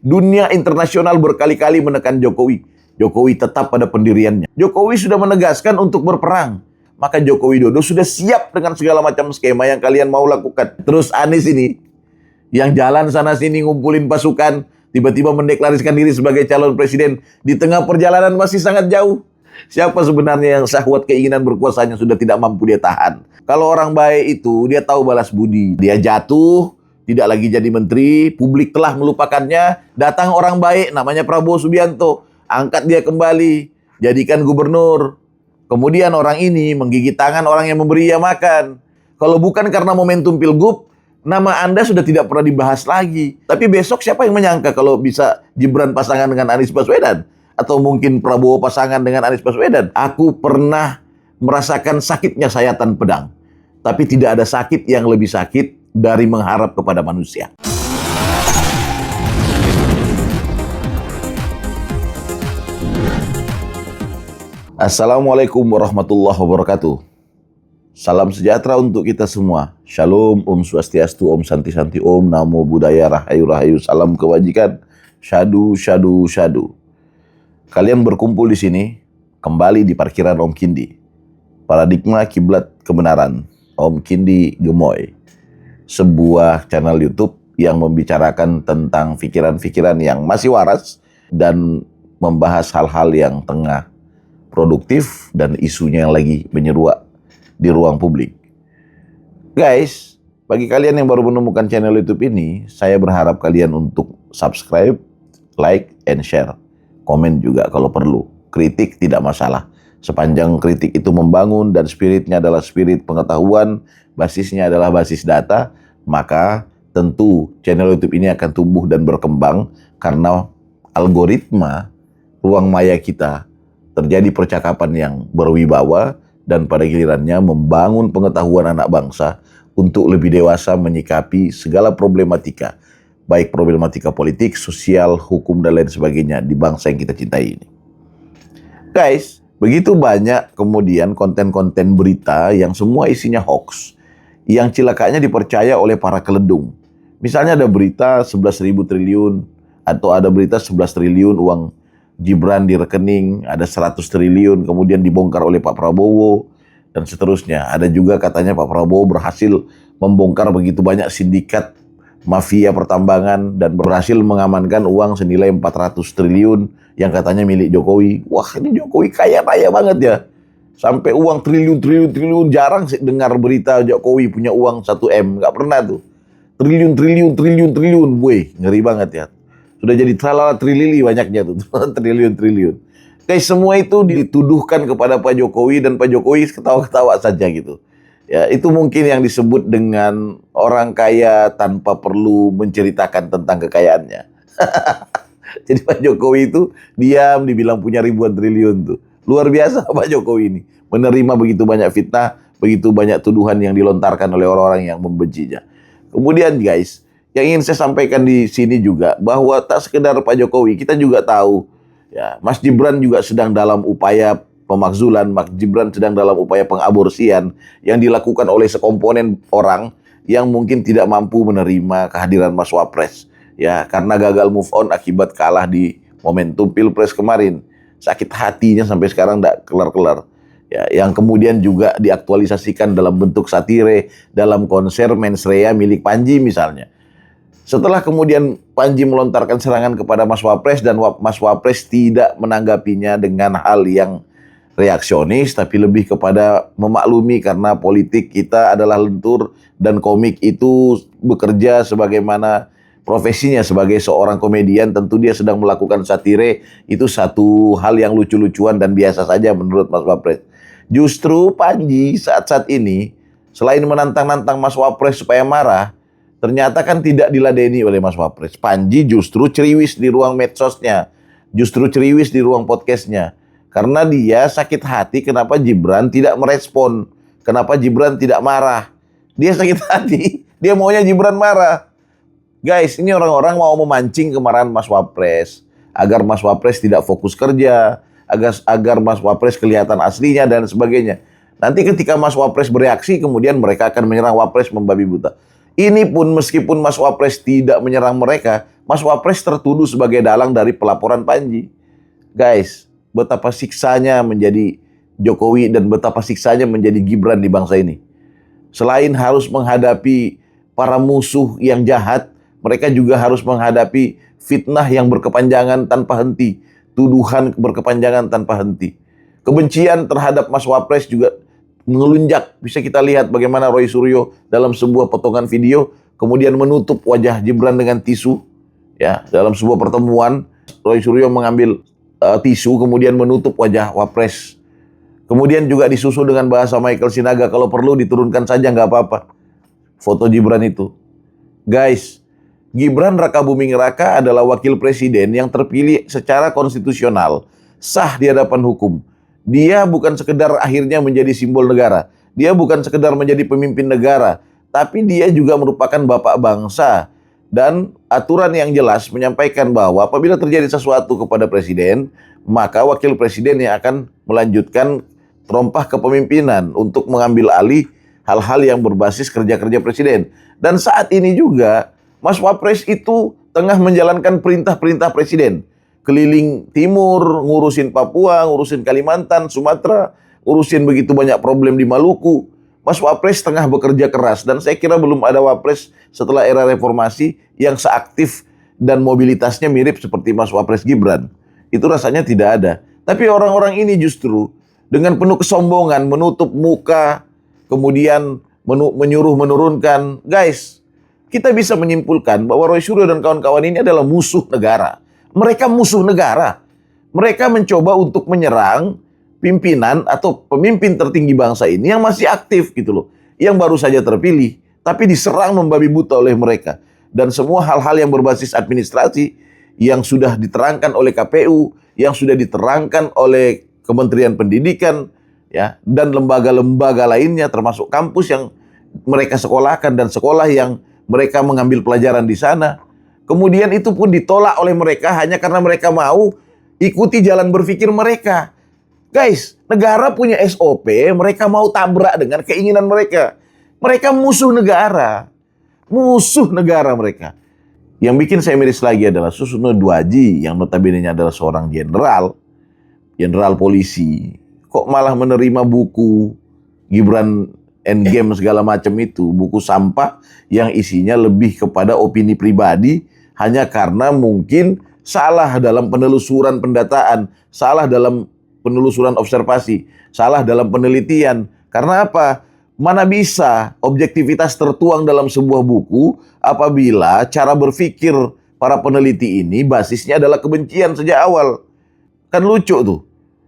Dunia internasional berkali-kali menekan Jokowi. Jokowi tetap pada pendiriannya. Jokowi sudah menegaskan untuk berperang. Maka Joko Widodo sudah siap dengan segala macam skema yang kalian mau lakukan. Terus Anies ini, yang jalan sana-sini ngumpulin pasukan, tiba-tiba mendeklarasikan diri sebagai calon presiden. Di tengah perjalanan masih sangat jauh. Siapa sebenarnya yang syahwat keinginan berkuasanya sudah tidak mampu dia tahan? Kalau orang baik itu, dia tahu balas budi. Dia jatuh, tidak lagi jadi menteri, publik telah melupakannya. Datang orang baik, namanya Prabowo Subianto. Angkat dia kembali, jadikan gubernur. Kemudian orang ini menggigit tangan orang yang memberi ia makan. Kalau bukan karena momentum pilgub, nama Anda sudah tidak pernah dibahas lagi. Tapi besok siapa yang menyangka kalau bisa Gibran pasangan dengan Anies Baswedan? Atau mungkin Prabowo pasangan dengan Anies Baswedan? Aku pernah merasakan sakitnya sayatan pedang. Tapi tidak ada sakit yang lebih sakit dari mengharap kepada manusia. Assalamualaikum warahmatullahi wabarakatuh. Salam sejahtera untuk kita semua. Shalom, Om Swastiastu, Om Santi Santi, Om Namo Buddhaya, Rahayu Rahayu, salam kebajikan, syadu, syadu, syadu. Kalian berkumpul di sini, kembali di parkiran Om Kindi. Paradigma Kiblat Kebenaran, Om Kindi Gemoy. Sebuah channel YouTube yang membicarakan tentang pikiran-pikiran yang masih waras dan membahas hal-hal yang tengah produktif dan isunya yang lagi menyeruak di ruang publik. Guys, bagi kalian yang baru menemukan channel YouTube ini, saya berharap kalian untuk subscribe, like, and share. Komen juga kalau perlu. Kritik tidak masalah. Sepanjang kritik itu membangun dan spiritnya adalah spirit pengetahuan, basisnya adalah basis data, maka tentu channel YouTube ini akan tumbuh dan berkembang karena algoritma ruang maya kita terjadi percakapan yang berwibawa dan pada gilirannya membangun pengetahuan anak bangsa untuk lebih dewasa menyikapi segala problematika, baik problematika politik, sosial, hukum, dan lain sebagainya di bangsa yang kita cintai ini. Guys, begitu banyak kemudian konten-konten berita yang semua isinya hoax, yang cilakanya dipercaya oleh para keledung. Misalnya ada berita 11.000 triliun, atau ada berita 11 triliun uang Gibran di rekening, ada 100 triliun kemudian dibongkar oleh Pak Prabowo, dan seterusnya. Ada juga katanya Pak Prabowo berhasil membongkar begitu banyak sindikat mafia pertambangan dan berhasil mengamankan uang senilai 400 triliun yang katanya milik Jokowi. Wah, ini Jokowi kaya-kaya banget ya. Sampai uang triliun, jarang sih dengar berita Jokowi punya uang 1M, nggak pernah tuh. Triliun, weh, ngeri banget ya. Sudah jadi tralala trilili banyaknya tuh, triliun. Guys, semua itu dituduhkan kepada Pak Jokowi dan Pak Jokowi ketawa-ketawa saja gitu. Ya, itu mungkin yang disebut dengan orang kaya tanpa perlu menceritakan tentang kekayaannya. Jadi Pak Jokowi itu diam, dibilang punya ribuan triliun tuh. Luar biasa Pak Jokowi ini. Menerima begitu banyak fitnah, begitu banyak tuduhan yang dilontarkan oleh orang-orang yang membencinya. Kemudian guys, yang ingin saya sampaikan di sini juga bahwa tak sekedar Pak Jokowi, kita juga tahu ya, Mas Gibran juga sedang dalam upaya pemakzulan, Mas Gibran sedang dalam upaya pengaborsian yang dilakukan oleh sekomponen orang yang mungkin tidak mampu menerima kehadiran Mas Wapres ya, karena gagal move on akibat kalah di momentum Pilpres kemarin. Sakit hatinya sampai sekarang tidak kelar-kelar. Ya, yang kemudian juga diaktualisasikan dalam bentuk satire dalam konser Mensreya milik Panji misalnya. Setelah kemudian Panji melontarkan serangan kepada Mas Wapres dan Mas Wapres tidak menanggapinya dengan hal yang reaksionis, tapi lebih kepada memaklumi karena politik kita adalah lentur dan komik itu bekerja sebagaimana profesinya sebagai seorang komedian, tentu dia sedang melakukan satire, itu satu hal yang lucu-lucuan dan biasa saja menurut Mas Wapres. Justru Panji saat-saat ini, selain menantang-nantang Mas Wapres supaya marah, ternyata kan tidak diladeni oleh Mas Wapres. Panji justru ceriwis di ruang medsosnya, justru ceriwis di ruang podcastnya. Karena dia sakit hati kenapa Gibran tidak merespon, kenapa Gibran tidak marah. Dia sakit hati, dia maunya Gibran marah. Guys, ini orang-orang mau memancing kemarahan Mas Wapres, agar Mas Wapres tidak fokus kerja, agar Mas Wapres kelihatan aslinya dan sebagainya. Nanti ketika Mas Wapres bereaksi, kemudian mereka akan menyerang Wapres membabi buta. Ini pun meskipun Mas Wapres tidak menyerang mereka, Mas Wapres tertuduh sebagai dalang dari pelaporan Panji. Guys, betapa siksanya menjadi Jokowi dan betapa siksanya menjadi Gibran di bangsa ini. Selain harus menghadapi para musuh yang jahat, mereka juga harus menghadapi fitnah yang berkepanjangan tanpa henti, tuduhan berkepanjangan tanpa henti. Kebencian terhadap Mas Wapres juga melunjak. Bisa kita lihat bagaimana Roy Suryo dalam sebuah potongan video kemudian menutup wajah Gibran dengan tisu. Ya, dalam sebuah pertemuan Roy Suryo mengambil tisu kemudian menutup wajah Wapres. Kemudian juga disusul dengan bahasa Michael Sinaga, kalau perlu diturunkan saja nggak apa-apa foto Gibran itu. Guys, Gibran Rakabuming Raka adalah wakil presiden yang terpilih secara konstitusional, sah di hadapan hukum. Dia bukan sekedar akhirnya menjadi simbol negara. Dia bukan sekedar menjadi pemimpin negara, tapi dia juga merupakan bapak bangsa. Dan aturan yang jelas menyampaikan bahwa apabila terjadi sesuatu kepada presiden, maka wakil presiden yang akan melanjutkan terompah kepemimpinan untuk mengambil alih hal-hal yang berbasis kerja-kerja presiden. Dan saat ini juga Mas Wapres itu tengah menjalankan perintah-perintah presiden. Keliling timur, ngurusin Papua, ngurusin Kalimantan, Sumatera, ngurusin begitu banyak problem di Maluku. Mas Wapres tengah bekerja keras dan saya kira belum ada Wapres setelah era reformasi yang seaktif dan mobilitasnya mirip seperti Mas Wapres Gibran. Itu rasanya tidak ada. Tapi orang-orang ini justru dengan penuh kesombongan menutup muka, kemudian menyuruh menurunkan. Guys, kita bisa menyimpulkan bahwa Roy Suryo dan kawan-kawan ini adalah musuh negara. Mereka musuh negara. Mereka mencoba untuk menyerang pimpinan atau pemimpin tertinggi bangsa ini yang masih aktif gitu loh. Yang baru saja terpilih, tapi diserang membabi buta oleh mereka. Dan semua hal-hal yang berbasis administrasi yang sudah diterangkan oleh KPU, yang sudah diterangkan oleh Kementerian Pendidikan, ya, dan lembaga-lembaga lainnya termasuk kampus yang mereka sekolahkan dan sekolah yang mereka mengambil pelajaran di sana. Kemudian itu pun ditolak oleh mereka hanya karena mereka mau ikuti jalan berpikir mereka. Guys, negara punya SOP, mereka mau tabrak dengan keinginan mereka. Mereka musuh negara. Musuh negara mereka. Yang bikin saya miris lagi adalah Susno Duaji yang notabene-nya adalah seorang jenderal polisi. Kok malah menerima buku Gibran Endgame segala macam itu, buku sampah yang isinya lebih kepada opini pribadi hanya karena mungkin salah dalam penelusuran pendataan, salah dalam penelusuran observasi, salah dalam penelitian. Karena apa? Mana bisa objektivitas tertuang dalam sebuah buku apabila cara berpikir para peneliti ini basisnya adalah kebencian sejak awal. Kan lucu tuh.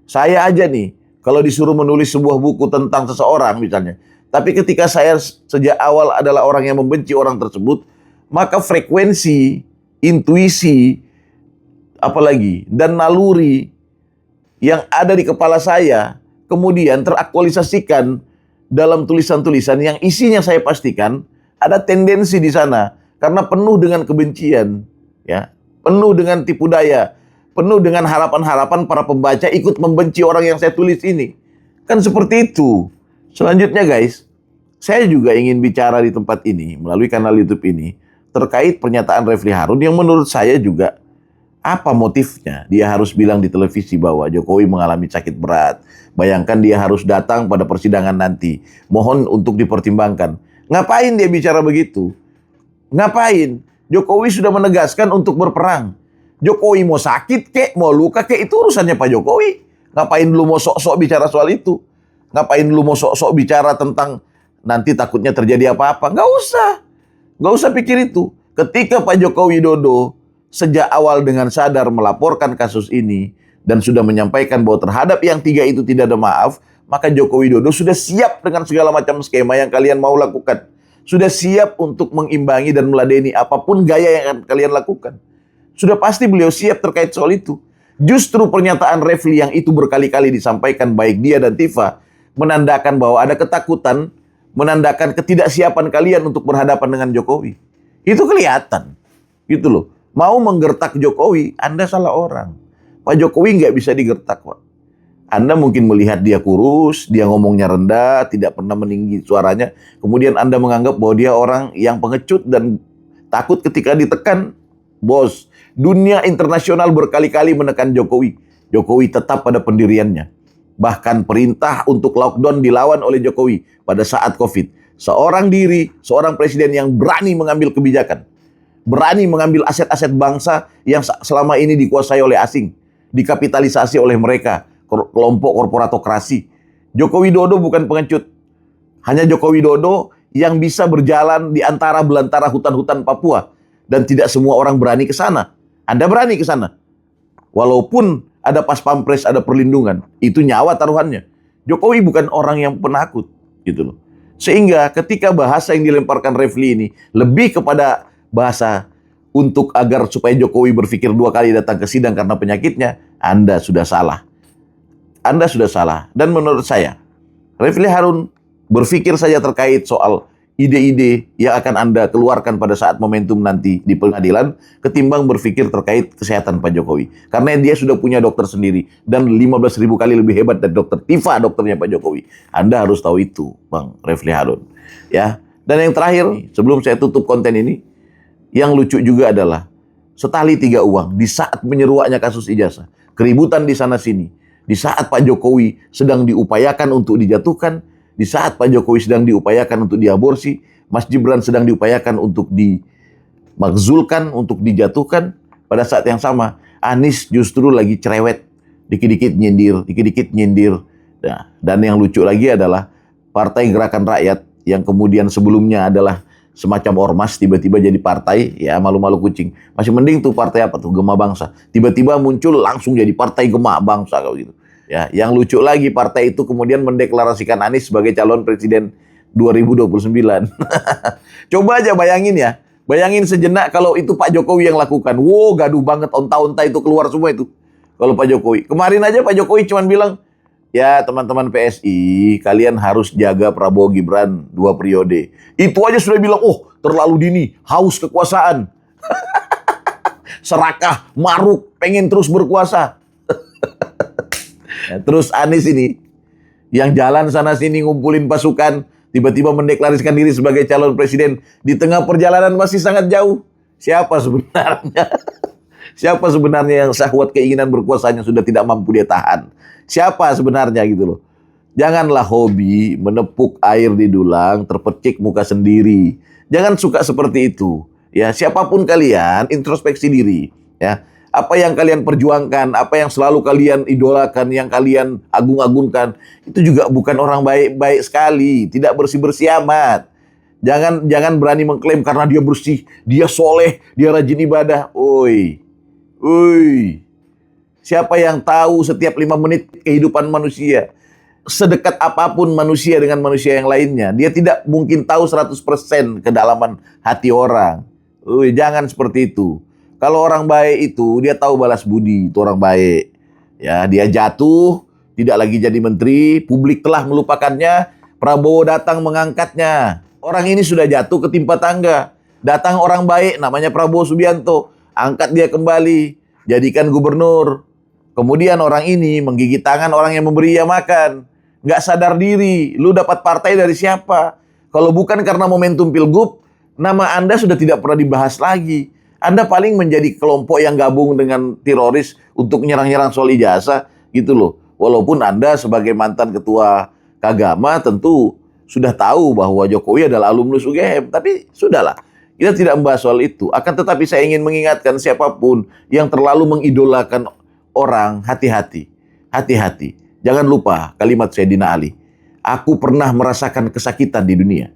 Saya aja nih, kalau disuruh menulis sebuah buku tentang seseorang misalnya, tapi ketika saya sejak awal adalah orang yang membenci orang tersebut, maka frekuensi, intuisi, apalagi, dan naluri yang ada di kepala saya kemudian teraktualisasikan dalam tulisan-tulisan yang isinya saya pastikan ada tendensi di sana karena penuh dengan kebencian, ya, penuh dengan tipu daya, penuh dengan harapan-harapan para pembaca ikut membenci orang yang saya tulis ini. Kan seperti itu. Selanjutnya guys, saya juga ingin bicara di tempat ini melalui kanal YouTube ini terkait pernyataan Refli Harun yang menurut saya juga apa motifnya? Dia harus bilang di televisi bahwa Jokowi mengalami sakit berat. Bayangkan dia harus datang pada persidangan nanti. Mohon untuk dipertimbangkan. Ngapain dia bicara begitu? Ngapain? Jokowi sudah menegaskan untuk berperang. Jokowi mau sakit kek, mau luka kek, itu urusannya Pak Jokowi. Ngapain lu mau sok-sok bicara soal itu? Ngapain lu mau sok-sok bicara tentang nanti takutnya terjadi apa-apa? Nggak usah. Nggak usah pikir itu. Ketika Pak Joko Widodo sejak awal dengan sadar melaporkan kasus ini dan sudah menyampaikan bahwa terhadap yang 3 itu tidak ada maaf, maka Joko Widodo sudah siap dengan segala macam skema yang kalian mau lakukan. Sudah siap untuk mengimbangi dan meladeni apapun gaya yang akan kalian lakukan. Sudah pasti beliau siap terkait soal itu. Justru pernyataan Refli yang itu berkali-kali disampaikan baik dia dan Tifa menandakan bahwa ada ketakutan, menandakan ketidaksiapan kalian untuk berhadapan dengan Jokowi. Itu kelihatan. Gitu loh. Mau menggertak Jokowi, Anda salah orang. Pak Jokowi nggak bisa digertak, Pak. Anda mungkin melihat dia kurus, dia ngomongnya rendah, tidak pernah meninggi suaranya. Kemudian Anda menganggap bahwa dia orang yang pengecut dan takut ketika ditekan. Bos, dunia internasional berkali-kali menekan Jokowi. Jokowi tetap pada pendiriannya. Bahkan perintah untuk lockdown dilawan oleh Jokowi pada saat COVID. Seorang presiden yang berani mengambil kebijakan. Berani mengambil aset-aset bangsa yang selama ini dikuasai oleh asing. Dikapitalisasi oleh mereka, kelompok korporatokrasi. Joko Widodo bukan pengecut. Hanya Joko Widodo yang bisa berjalan di antara belantara hutan-hutan Papua. Dan tidak semua orang berani ke sana. Anda berani ke sana. Walaupun ada pas pampres, ada perlindungan. Itu nyawa taruhannya. Jokowi bukan orang yang penakut. Gitu loh. Sehingga ketika bahasa yang dilemparkan Refli ini lebih kepada bahasa untuk agar supaya Jokowi berpikir 2 kali datang ke sidang karena penyakitnya, Anda sudah salah. Anda sudah salah. Dan menurut saya, Refli Harun berpikir saja terkait soal ide-ide yang akan Anda keluarkan pada saat momentum nanti di pengadilan, ketimbang berpikir terkait kesehatan Pak Jokowi. Karena dia sudah punya dokter sendiri, dan 15.000 kali lebih hebat dari dokter Tifa, dokternya Pak Jokowi. Anda harus tahu itu, Bang Refli Harun. Ya. Dan yang terakhir, sebelum saya tutup konten ini, yang lucu juga adalah setali 3 uang di saat menyeruaknya kasus ijazah. Keributan di sana-sini. Di saat Pak Jokowi sedang diupayakan untuk dijatuhkan, di saat Pak Jokowi sedang diupayakan untuk diaborsi, Mas Gibran sedang diupayakan untuk dimakzulkan, untuk dijatuhkan. Pada saat yang sama, Anies justru lagi cerewet, dikit-dikit nyindir, dikit-dikit nyindir. Nah, dan yang lucu lagi adalah Partai Gerakan Rakyat yang kemudian sebelumnya adalah semacam ormas, tiba-tiba jadi partai, ya malu-malu kucing. Masih mending tuh partai apa tuh, Gema Bangsa. Tiba-tiba muncul langsung jadi Partai Gema Bangsa kalau gitu. Ya, yang lucu lagi partai itu kemudian mendeklarasikan Anies sebagai calon presiden 2029. Coba aja bayangin ya. Bayangin sejenak kalau itu Pak Jokowi yang lakukan. Wow, gaduh banget, onta-onta itu keluar semua itu. Kalau Pak Jokowi. Kemarin aja Pak Jokowi cuman bilang, ya teman-teman PSI, kalian harus jaga Prabowo Gibran 2 periode. Itu aja sudah bilang, oh terlalu dini, haus kekuasaan. Serakah, maruk, pengen terus berkuasa. Terus Anies ini, yang jalan sana-sini ngumpulin pasukan, tiba-tiba mendeklarasikan diri sebagai calon presiden. Di tengah perjalanan masih sangat jauh. Siapa sebenarnya? Siapa sebenarnya yang syahwat keinginan berkuasanya sudah tidak mampu dia tahan? Siapa sebenarnya gitu loh. Janganlah hobi menepuk air di dulang, terpecik muka sendiri. Jangan suka seperti itu. Ya, siapapun kalian, introspeksi diri. Ya, apa yang kalian perjuangkan, apa yang selalu kalian idolakan, yang kalian agung-agungkan, itu juga bukan orang baik-baik sekali, tidak bersih-bersih amat. Jangan berani mengklaim karena dia bersih, dia soleh, dia rajin ibadah. Oi. Siapa yang tahu setiap 5 menit kehidupan manusia? Sedekat apapun manusia dengan manusia yang lainnya, dia tidak mungkin tahu 100% kedalaman hati orang. Jangan seperti itu. Kalau orang baik itu, dia tahu balas budi, itu orang baik. Ya, dia jatuh, tidak lagi jadi menteri, publik telah melupakannya, Prabowo datang mengangkatnya. Orang ini sudah jatuh ketimpa tangga. Datang orang baik, namanya Prabowo Subianto, angkat dia kembali, jadikan gubernur. Kemudian orang ini menggigit tangan orang yang memberi ia makan. Nggak sadar diri, lu dapat partai dari siapa? Kalau bukan karena momentum Pilgub, nama Anda sudah tidak pernah dibahas lagi. Anda paling menjadi kelompok yang gabung dengan teroris untuk nyerang-nyerang soal ijazah gitu loh. Walaupun Anda sebagai mantan ketua Kagama tentu sudah tahu bahwa Jokowi adalah alumnus UGM. Tapi sudahlah, kita tidak membahas soal itu. Akan tetapi saya ingin mengingatkan siapapun yang terlalu mengidolakan orang, hati-hati. Hati-hati. Jangan lupa kalimat Sayyidina Ali. Aku pernah merasakan kesakitan di dunia.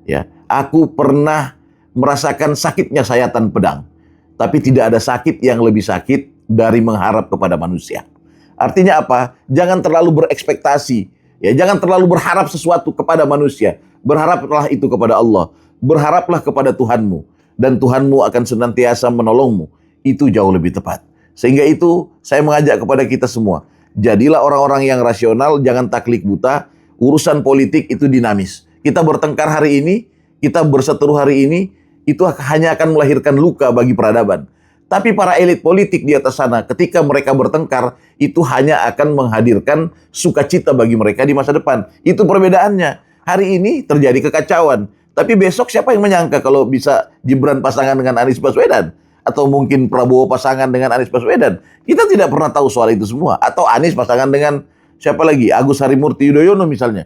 Ya, aku pernah merasakan sakitnya sayatan pedang. Tapi tidak ada sakit yang lebih sakit dari mengharap kepada manusia. Artinya apa? Jangan terlalu berekspektasi. Ya, jangan terlalu berharap sesuatu kepada manusia. Berharaplah itu kepada Allah. Berharaplah kepada Tuhanmu. Dan Tuhanmu akan senantiasa menolongmu. Itu jauh lebih tepat. Sehingga itu saya mengajak kepada kita semua. Jadilah orang-orang yang rasional, jangan taklid buta. Urusan politik itu dinamis. Kita bertengkar hari ini, kita berseteru hari ini, itu hanya akan melahirkan luka bagi peradaban. Tapi para elit politik di atas sana, ketika mereka bertengkar, itu hanya akan menghadirkan sukacita bagi mereka di masa depan. Itu perbedaannya. Hari ini terjadi kekacauan. Tapi besok siapa yang menyangka kalau bisa Gibran pasangan dengan Anies Baswedan? atau mungkin Prabowo pasangan dengan Anies Baswedan. Kita tidak pernah tahu soal itu semua. Atau Anies pasangan dengan siapa lagi? Agus Harimurti Yudhoyono misalnya.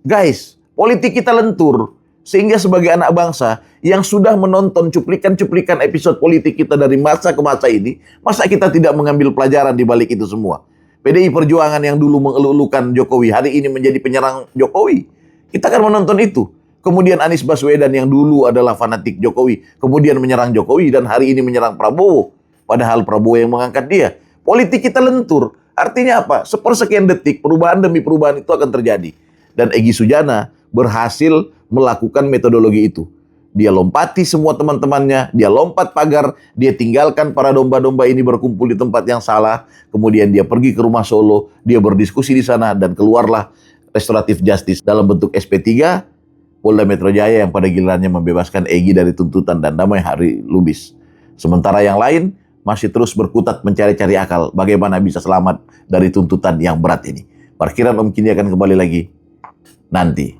Guys, politik kita lentur. Sehingga sebagai anak bangsa yang sudah menonton cuplikan-cuplikan episode politik kita dari masa ke masa ini, masa kita tidak mengambil pelajaran di balik itu semua? PDI Perjuangan yang dulu mengeluh-elukan Jokowi, hari ini menjadi penyerang Jokowi. Kita akan menonton itu. Kemudian Anies Baswedan yang dulu adalah fanatik Jokowi, kemudian menyerang Jokowi dan hari ini menyerang Prabowo. Padahal Prabowo yang mengangkat dia. Politik kita lentur. Artinya apa? Sepersekian detik perubahan demi perubahan itu akan terjadi. Dan Egy Sujana berhasil melakukan metodologi itu. Dia lompati semua teman-temannya, dia lompat pagar, dia tinggalkan para domba-domba ini berkumpul di tempat yang salah, kemudian dia pergi ke rumah Solo, dia berdiskusi di sana, dan keluarlah restoratif justice dalam bentuk SP3, Polda Metro Jaya yang pada gilirannya membebaskan Egy dari tuntutan dan Damai Hari Lubis. Sementara yang lain masih terus berkutat mencari-cari akal bagaimana bisa selamat dari tuntutan yang berat ini. Parkiran Om Kini akan kembali lagi nanti.